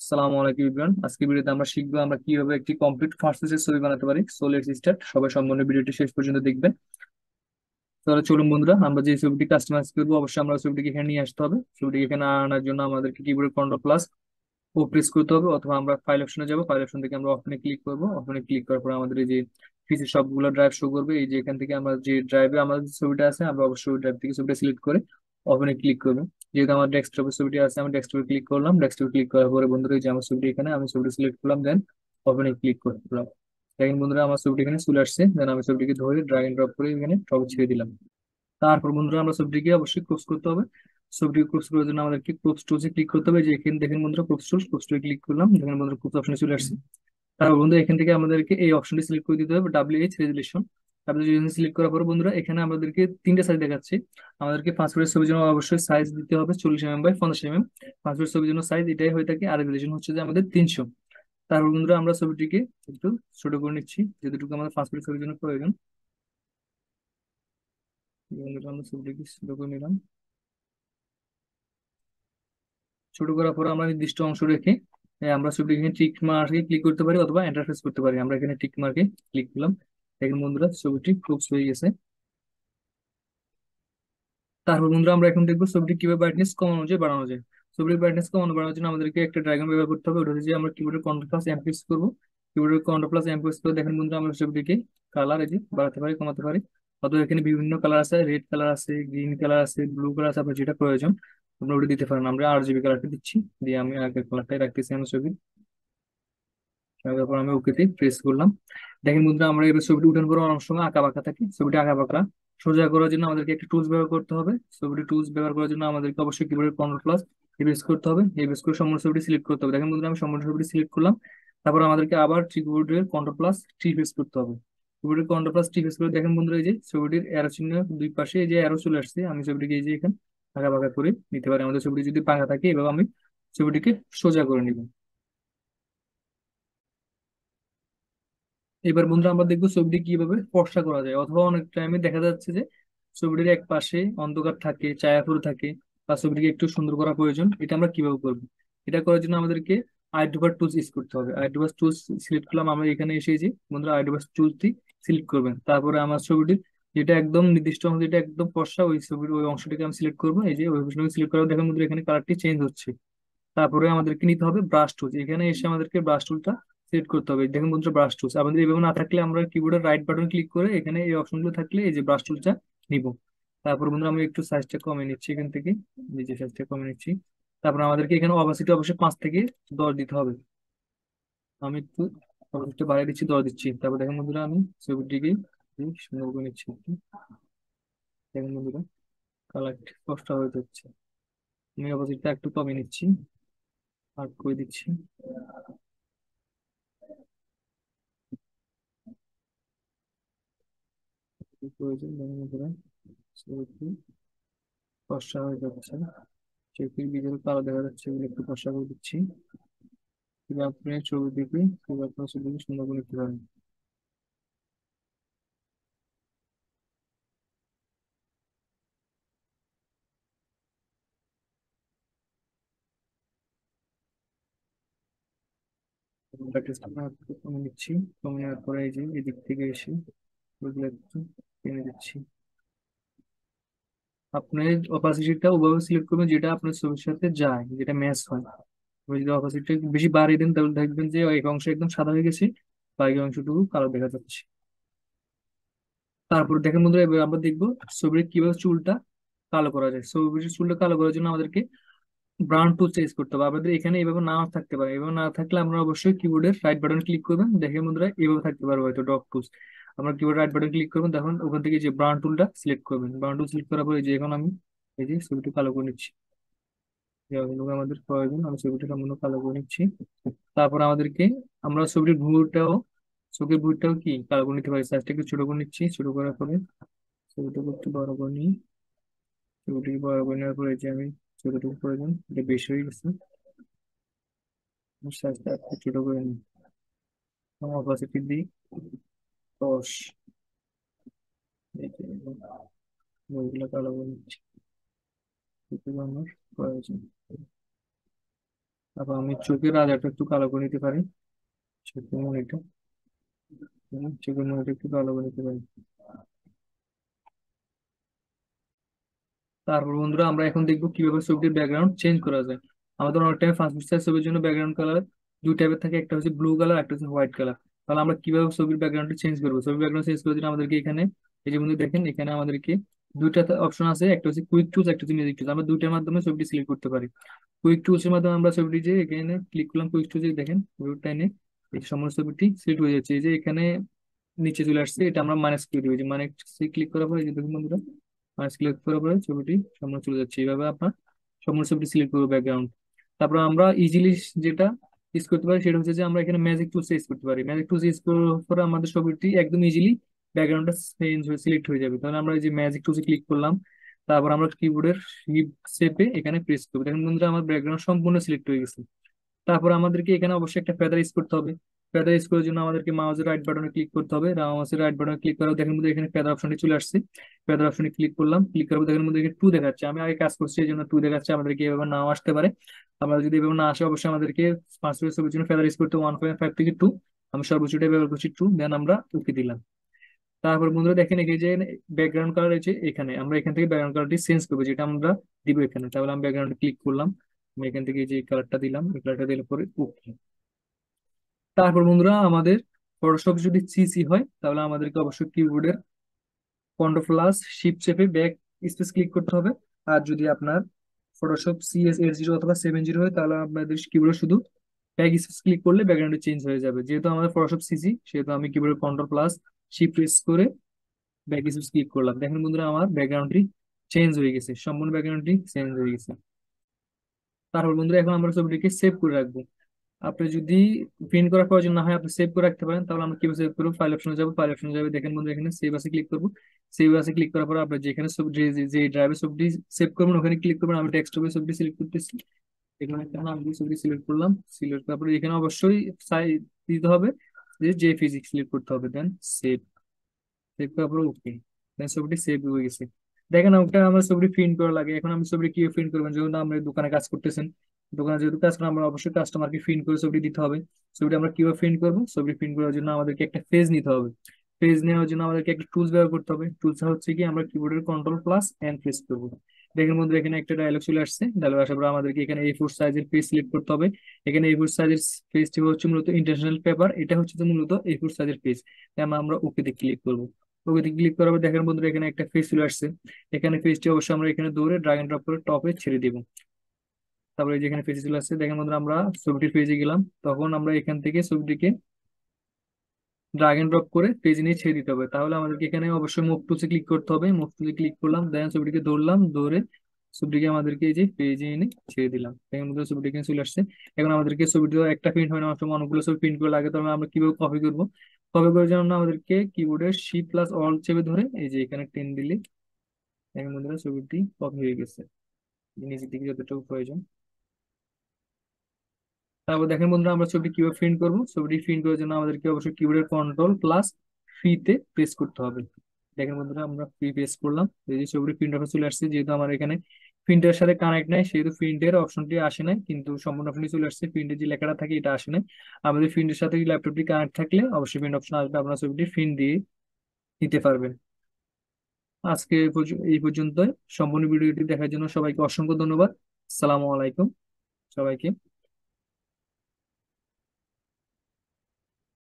সালামু আলাইকুম ইব্রান। আজকে ভিডিওতে আমরা শিখবো আমরা কিভাবে একটি কমপ্লিট ফার্স্ট পেজের ছবি বানাতে পারি। So let's start. সবাই সম্পূর্ণ ভিডিওটি শেষ পর্যন্ত দেখবেন। তাহলে চলুন বন্ধুরা, আমরা যে ছবিটি কাস্টমাইজ করবো অবশ্যই আমরা ছবিটিকে এখানে নিয়ে আসতে হবে। ছবিটিকে এখানে আনার জন্য আমাদেরকে কিবোর্ডে কন্ট্রোল প্লাস ও প্রেস করতে হবে, অথবা আমরা ফাইল অপশনে যাবো। ফাইল অপশন থেকে আমরা ওপেনে ক্লিক করবো। ওপেনে ক্লিক করার পর আমাদের এই যে পিসি সবগুলো ড্রাইভ শো করবে। এই যে এখান থেকে আমরা যে ড্রাইভে আমাদের ছবিটা আছে আমরা অবশ্যই ওই ড্রাইভ থেকে ছবিটা সিলেক্ট করে ওপেনে ক্লিক করবো। যেহেতু আমার ডেস্কটপের ছবিটি আছে, আমি ডেস্কটপে ক্লিক করলাম। ডেস্কটপে ক্লিক করার পরে বন্ধুরা এই যে আমার ছবিটি এখানে, আমি ছবিটি সিলেক্ট করলাম, দেন ওপেনে ক্লিক করলাম। দেখেন বন্ধুরা আমার ছবিটি এখানে চলে আসছে। দেন আমি ছবিটিকে ধরে ড্রাগ এন্ড ড্রপ করে এখানে টপে ছেড়ে দিলাম। তারপর বন্ধুরা আমরা ছবিটিকে অবশ্যই ক্রপ করতে হবে। ছবিটিকে ক্রপ করার জন্য আমাদেরকে ক্রপ টুলসে ক্লিক করতে হবে। যে এখানে দেখেন বন্ধুরা ক্রপ টুলে ক্লিক করলাম, দেখেন বন্ধুরা ক্রপ অপশনে চলে আসছে। তারপর বন্ধু এখান থেকে আমাদেরকে এই অপশনটি সিলেক্ট করে দিতে হবে, WH রেজুলেশন। WH সিলেক্ট করার পর বন্ধুরা এখানে আমাদেরকে তিনটা সাইজ দেখাচ্ছে। আমাদেরকে পাসপোর্টের ছবির জন্য অবশ্যই সাইজ দিতে হবে 40 mm বাই 50 mm। পাসপোর্ট ছবির জন্য সাইজ এটাই হয়ে থাকে, আর রেজুলেশন হচ্ছে যে আমাদের 300। তারপর বন্ধুরা আমরা ছবিটিকে একটু ছোট করে নিচ্ছি, যেটুকু আমাদের পাসপোর্টের ছবির জন্য প্রয়োজন। বন্ধুরা আমরা ছবিটিকে ছোট করে নিলাম। ছোট করার পর আমরা নির্দিষ্ট অংশ রেখে আমরা ছবিটি এখানে টিক মার্কে ক্লিক করতে পারি অথবা এন্টারফেস করতে পারি। আমরা এখানে টিক মার্কে ক্লিক করলাম। দেখেন বন্ধুরা ছবিটি ক্লোজ হয়ে গেছে। তারপর বন্ধুরা আমরা এখন দেখবো ছবিটি কিভাবে ব্রাইটনেস কমানো যায় বাড়ানো যায়। ছবিটির ব্রাইটনেস কমানো বাড়ানোর জন্য আমাদেরকে একটা ড্রাগন ব্যবহার করতে হবে। ওটা হচ্ছে যে আমরা কিবোর্ডের কন্ট্রোল প্লাস এম প্রেস করবো। কিবোর্ডের কন্ট্রোল প্লাস এম প্রেস করে দেখেন বন্ধুরা আমরা ছবিটিকে কালার এই যে বাড়াতে পারি, কমাতে পারি। অথবা এখানে বিভিন্ন কালার আছে, রেড কালার আছে, গ্রিন কালার আছে, ব্লু কালার আছে, আপনার যেটা প্রয়োজন আমরা ওটা দিতে পারেন। আমরা RGB কালারটা দিচ্ছি, দিয়ে আমি আগের কালারটাই রাখতেছি আমার ছবি। তারপর আমি ওকেতে প্রেস করলাম। দেখেন বন্ধুরা আমরা এবার ছবিটি উঠানোর পর অনেক সময় আঁকা বাঁকা থাকে, ছবিটি আঁকা বাঁকা সোজা করার জন্য আমাদেরকে একটা টুলস ব্যবহার করতে হবে। ছবিটি টুলস ব্যবহার করার জন্য আমাদেরকে অবশ্যই কিবোর্ডের কন্ট্রোল প্লাস প্রেস করতে হবে। প্রেস করে সম্পূর্ণ ছবিটি সিলেক্ট করতে হবে। দেখেন বন্ধুরা আমি সম্পূর্ণ ছবিটি সিলেক্ট করলাম। তারপর আমাদেরকে আবার কিবোর্ডের কন্ট্রোল প্লাস টি প্রেস করতে হবে। কিবোর্ডের কন্ট্রোল প্লাস টি প্রেস করে দেখেন বন্ধুরা এই যে ছবিটির অ্যারো চিহ্ন দুই পাশে এই যে অ্যারো চলে আসছে। আমি ছবিটিকে এই যে এখানে আঁকা বাঁকা করে নিতে পারি। আমাদের ছবিটি যদি পাকা থাকে এভাবে আমি ছবিটিকে সোজা করে নিব। এবার বন্ধুরা আমরা দেখবো ছবিটি কিভাবে ফর্সা করা যায়, অথবা অনেক টাইমে দেখা যাচ্ছে যে ছবিটির এক পাশে অন্ধকার থাকে, ছায়াপুর থাকে, বা ছবিটিকে একটু সুন্দর করা প্রয়োজন। এটা আমরা কিভাবে করবো? এটা করার জন্য আমাদেরকে আইড্রোপার টুলস ইউজ করতে হবে। আইড্রোপার টুলস সিলেক্ট করলাম, আমরা এখানে এসেছি বন্ধুরা। আইড্রোপার টুলসটি সিলেক্ট করবেন। তারপরে আমার ছবিটির যেটা একদম নির্দিষ্ট অংশ, যেটা একদম ফর্সা, ওই ছবির ওই অংশটিকে আমি সিলেক্ট করবো। এই যে ওই অংশটাকে সিলেক্ট করার দেখেন বন্ধুরা এখানে কালারটি চেঞ্জ হচ্ছে। তারপরে আমাদেরকে নিতে হবে ব্রাশ টুলস। এখানে এসে আমাদেরকে ব্রাশ টুলটা সিলেক্ট করতে হবে। দেখুন বন্ধুরা ব্রাশ টুলস আমাদের এভাবে না থাকলে আমরা কিবোর্ডের রাইট বাটন ক্লিক করে এখানে এই অপশনগুলো থাকলে এই যে ব্রাশ টুলটা নিব। তারপর বন্ধুরা আমি একটু সাইজটা কমিয়ে নিচ্ছি এখান থেকে, নিজে সাইজটা কমিয়ে নিচ্ছি। তারপর আমাদেরকে এখানে অবাসিটি অবশ্যই 5 থেকে 10 দিতে হবে। আমি একটু অবাসিটি বাড়িয়ে দিচ্ছি, 10 দিচ্ছি। তারপর দেখেন বন্ধুরা আমি ছবিটিকে সুন্দর করে নিচ্ছি একটু। দেখেন বন্ধুরা কালার স্পষ্ট হয়ে যাচ্ছে। আমি অবাসিটিটা একটু কমিয়ে নিচ্ছি, আর করে দিচ্ছি। প্রয়োজন দেখেন বন্ধুরা ছবিটি ফর্সা হয়ে যাচ্ছে। চোখের ভিতরে কালো দেখা যাচ্ছে, এগুলো একটু ফর্সা করে দিচ্ছি। এবার আপনি ছবি দেখে এবার আপনার ছবিকে সুন্দর করে নিতে পারেন। ব্রাইটনেসটা আমরা একটু কমে নিচ্ছি। কমে নেওয়ার পরে এই যে এদিক থেকে এসে ওইগুলো একটু টেনে দিচ্ছি। আপনি অপাসিটিটা ওভাবে সিলেক্ট করবেন যেটা আপনার ছবির সাথে যায়, যেটা ম্যাচ হয়। আপনি যদি অপাসিটিটা বেশি বাড়িয়ে দেন তাহলে দেখবেন যে এক অংশ একদম সাদা হয়ে গেছে, বাকি অংশটুকু কালো দেখা যাচ্ছে। তারপর দেখেন বন্ধুরা এবার আমরা দেখবো ছবির কিভাবে চুলটা কালো করা যায়। ছবির চুলটা কালো করার জন্য আমাদেরকে ব্রাউন টুল চেঞ্জ করতে হবে। আমাদের এখানে এভাবে নাও থাকতে পারে, এভাবে না থাকলে আমরা অবশ্যই কিবোর্ডের রাইট বাটন ক্লিক করবেন। দেখে বন্ধুরা এভাবে থাকতে পারবে হয়তো ডট টুলস। আমরা কিবোর্ড রাইট বাটন ক্লিক করবেন, তখন ওখান থেকে যে ব্রাউন টুলটা সিলেক্ট করবেন। ব্রাউন টুল সিলেক্ট করার পরে এই যে এখন আমি এই যে ছবিটি কালো করে নিচ্ছি। যে অংশটুকু আমাদের প্রয়োজন আমি ছবিটা সম্পূর্ণ কালো করে নিচ্ছি। তারপর আমাদেরকে আমরা ছবিটির ভুরুটাও, চোখের ভুরুটাও কি কালো করে নিতে পারি। সাইজটা একটু ছোট করে নিচ্ছি। ছোট করার পরে ছবিটাকে একটু বড় করে নিই। ছবিটিকে বড় করে নেওয়ার পরে যে আমি ছোটটুকু প্রয়োজন, এটা বেশি হয়ে গেছে, সাইজটা একটু ছোট করে নিই। অপাসিটি দিই 10। এই যে বইগুলো কালো করে নিচ্ছি, এটুকু আমার প্রয়োজন। তারপর আমি চোখের রাজাটা একটু কালো করে নিতে পারি, চোখের মনিটা, চোখের মনিটা একটু কালো করে নিতে পারি। তারপর বন্ধুরা আমরা এখন দেখবো কিভাবে ছবিটির ব্যাকগ্রাউন্ড চেঞ্জ করা যায়। আমাদের অনেক টাইম পাসপোর্ট সাইজ ছবির জন্য ব্যাকগ্রাউন্ড কালার দুই টাইপের থাকে, একটা হচ্ছে ব্লু কালার, একটা হচ্ছে হোয়াইট কালার। তাহলে আমরা কিভাবে ছবির ব্যাকগ্রাউন্ডটা চেঞ্জ করবো? ছবির ব্যাকগ্রাউন্ড চেঞ্জ করার জন্য আমাদেরকে এখানে, এই যে বন্ধু দেখেন এখানে আমাদেরকে দুইটা অপশন আছে, একটা হচ্ছে কুইক টুলস, একটা হচ্ছে ম্যাজিক টুলস। আমরা দুইটার মাধ্যমে ছবিটি সিলেক্ট করতে পারি। কুইক টুলস এর মাধ্যমে আমরা ছবিটি যে এখানে ক্লিক করলাম, কুইক টুলস দেখেন রুটটা এনে এই সমস্ত ছবিটি সিলেক্ট হয়ে যাচ্ছে। এই যে এখানে নিচে চলে আসছে, এটা আমরা মাইনাস করে দিই, যে মানে ক্লিক করার পরে এই যে দেখুন বন্ধুরা, মাইনাস ক্লিক করার পরে ছবিটি সামনে চলে যাচ্ছে। এইভাবে আপনার সম্পূর্ণ ছবিটি সিলেক্ট করবো ব্যাকগ্রাউন্ড। তারপর আমরা ইজিলি যেটা ইউজ করতে পারি সেটা হচ্ছে যে আমরা এখানে ম্যাজিক টুলস ইউজ করতে পারি। ম্যাজিক টুলস ইউজ করার পরে আমাদের ছবিটি একদম ইজিলি ব্যাকগ্রাউন্ডটা চেঞ্জ হয়ে সিলেক্ট হয়ে যাবে। তাহলে আমরা এই যে ম্যাজিক টুলসে ক্লিক করলাম, তারপর আমরা কিবোর্ডের শিপ শেপে এখানে প্রেস করবো, দেখেন বন্ধুরা আমার ব্যাকগ্রাউন্ড সম্পূর্ণ সিলেক্ট হয়ে গেছে। তারপর আমাদেরকে এখানে অবশ্যই একটা ফেদার ইউজ করতে হবে। ফেদার ইউজ করার জন্য আমাদেরকে মাউসের রাইট বাটনে ক্লিক করতে হবে। মাউসের রাইট বাটনে ক্লিক করার দেখেন মধ্যে এখানে ফেদার অপশনটি চলে আসছে। ফেদার অপশনে ক্লিক করলাম, ক্লিক করার পর দেখেন মধ্যে এখানে টু দেখাচ্ছে, আমি আগে কাজ করছি এই জন্য টু দেখাচ্ছে। আমাদেরকে এভাবে নাও আসতে পারে। আমরা যদি এভাবে না আসে অবশ্যই আমাদেরকে পাসপোর্ট ছবির জন্য ফেদার ইউজ করতে 1.5 থেকে 2। আমি সর্বোচ্চটা ব্যবহার করছি 2, দেন আমরা ওকে দিলাম। তারপর বন্ধুরা দেখেন এই যে ব্যাকগ্রাউন্ড কালার রয়েছে, এখানে আমরা এখান থেকে ব্যাকগ্রাউন্ড কালারটি চেঞ্জ করবো, যেটা আমরা দিব এখানে। তাহলে আমি ব্যাকগ্রাউন্ডে ক্লিক করলাম, আমি এখান থেকে এই যে কালারটা দিলাম, এই কালারটা দিলে পরে ওকে। তারপর বন্ধুরা আমাদের ফটোশপ যদি সিসি হয় তাহলে আমাদেরকে অবশ্যই কিবোর্ডের কন্ট্রোল প্লাস শিফট চেপে ব্যাক স্পেস ক্লিক করতে হবে। আর যদি আপনার ফটোশপ CS80 অথবা 70 হয় তাহলে আপনাদের কিবোর্ডে শুধু ব্যাক স্পেস ক্লিক করলে ব্যাকগ্রাউন্ড চেঞ্জ হয়ে যাবে। যেহেতু আমাদের ফটোশপ সিসি সেহেতু আমি কিবোর্ডের কন্ট্রোল প্লাস শিফট প্রেস করে ব্যাক স্পেস ক্লিক করলাম। দেখেন বন্ধুরা আমার ব্যাকগ্রাউন্ডটি চেঞ্জ হয়ে গেছে, সম্পূর্ণ ব্যাকগ্রাউন্ডটি চেঞ্জ হয়ে গেছে। তারপর বন্ধুরা এখন আমরা ছবিটিকে সেভ করে রাখবো। আপনি যদি প্রিন্ট করার প্রয়োজন না হয় আপনি সেভ করে রাখতে পারেন। তাহলে আমরা কিভাবে সেভ করবো? ফাইল অপশনে যাবো, ফাইল অপশনে যাবে, দেখেন বন্ধু এখানে সেভ আছে ক্লিক করবো। সেভ আছে ক্লিক করার পর আপনি যেখানে যে ড্রাইভে ছবিটি সেভ করবেন ওখানে ক্লিক করবেন। আমি ডেস্কটপে ছবিটি সিলেক্ট করতেছি, এখানে একটা নাম দিয়ে ছবিটি সিলেক্ট করলাম। সিলেক্ট করার পরে এখানে অবশ্যই সাইজ দিতে হবে, যে ফিজিক্স সিলেক্ট করতে হবে, দেন সেভ। সেভ করার পরে ওকে, দেন ছবিটি সেভ হয়ে গেছে। দেখেন ওটা আমার ছবিটি প্রিন্ট করা লাগে। এখন আমি ছবিটি কিভাবে প্রিন্ট করবেন? যেহেতু আমরা দোকানে কাজ করতেছেন, দোকানে যেহেতু কাজ করেন আমরা অবশ্যই কাস্টমারকে প্রিন্ট করে ছবিটি দিতে হবে। ছবিটি আমরা কিভাবে প্রিন্ট করবো? ছবিটি প্রিন্ট করার জন্য আমাদেরকে একটা পেজ নিতে হবে। পেজ নেওয়ার জন্য আমাদেরকে একটা টুলস ব্যবহার করতে হবে। টুলস হচ্ছে কি, আমরা কিবোর্ডের কন্ট্রোল প্লাস এন্ড প্রেস করবো। দেখেন বন্ধু এখানে একটা ডায়লগ চলে আসছে। ডায়লগ আসার পর আমাদেরকে এখানে A4 সাইজের পেজ সিলেক্ট করতে হবে। এখানে A4 সাইজের পেজটি হচ্ছে মূলত ইন্টারন্যাশনাল পেপার, এটা হচ্ছে তো মূলত A4 সাইজের পেজ। আমরা ওকে তে ক্লিক করবো। ওকে ক্লিক করার পর দেখেন বন্ধুরা এখানে একটা পেজ চলে আসছে। এখানে পেজটি অবশ্যই আমরা এখানে দৌড়ে ড্রাগ এন্ড ড্রপ করে টপে ছেড়ে দিব। তারপরে যেখানে পেজে চলে আসছে দেখেন বন্ধুরা, আমরা ছবিটির পেজে গেলাম, তখন আমরা এখান থেকে ছবিটিকে ড্রাগ এন্ড ড্রপ করে পেজ নিয়ে ছেড়ে দিতে হবে। তাহলে আমাদেরকে এখানে অবশ্যই মুভ টুলসে ক্লিক করতে হবে। মুভ টুলসে ক্লিক করলাম, দেন ছবিটিকে ধরলাম, ধরে ছবিটিকে আমাদেরকে এই যে পেজে এনে ছেড়ে দিলাম। এখন আমাদের ছবিটি এখানে চলে আসছে। এখন আমাদেরকে ছবিটি একটা প্রিন্ট হয় না, অনেক সময় অনেকগুলো ছবি প্রিন্ট করে লাগে, তাহলে আমরা কিভাবে কপি করবো? কপি করার জন্য আমাদেরকে কিবোর্ডের শিফট প্লাস অল চেপে ধরে এই যে এখানে টেন দিলে এখন বন্ধুরা ছবিটি কপি হয়ে গেছে নিচের দিকে যতটুকু প্রয়োজন। তারপর দেখেন বন্ধুরা আমরা ছবিটি কিভাবে প্রিন্ট করবো? ছবিটি প্রিন্ট করার জন্য আমাদেরকে অবশ্যই কিবোর্ডের কন্ট্রোল প্লাস ফ্রিতে প্রেস করতে হবে। দেখেন বন্ধুরা আমরা ফ্রি প্রেস করলাম, এই যে ছবিটি প্রিন্ট অপশন চলে আসছে। যেহেতু আমার এখানে প্রিন্টের সাথে কানেক্ট নাই সেহেতু প্রিন্টের অপশনটি আসে নাই, কিন্তু সম্পূর্ণ প্রিন্ট চলে আসছে। প্রিন্টের যে লেখাটা থাকে এটা আসে নাই। আমাদের প্রিন্টের সাথে ল্যাপটপটি কানেক্ট থাকলে অবশ্যই প্রিন্ট অপশন আসবে, আপনার ছবিটি প্রিন্ট দিয়ে নিতে পারবেন। আজকে এই পর্যন্তই। সম্পূর্ণ ভিডিওটি দেখার জন্য সবাইকে অসংখ্য ধন্যবাদ। আসসালামু আলাইকুম সবাইকে।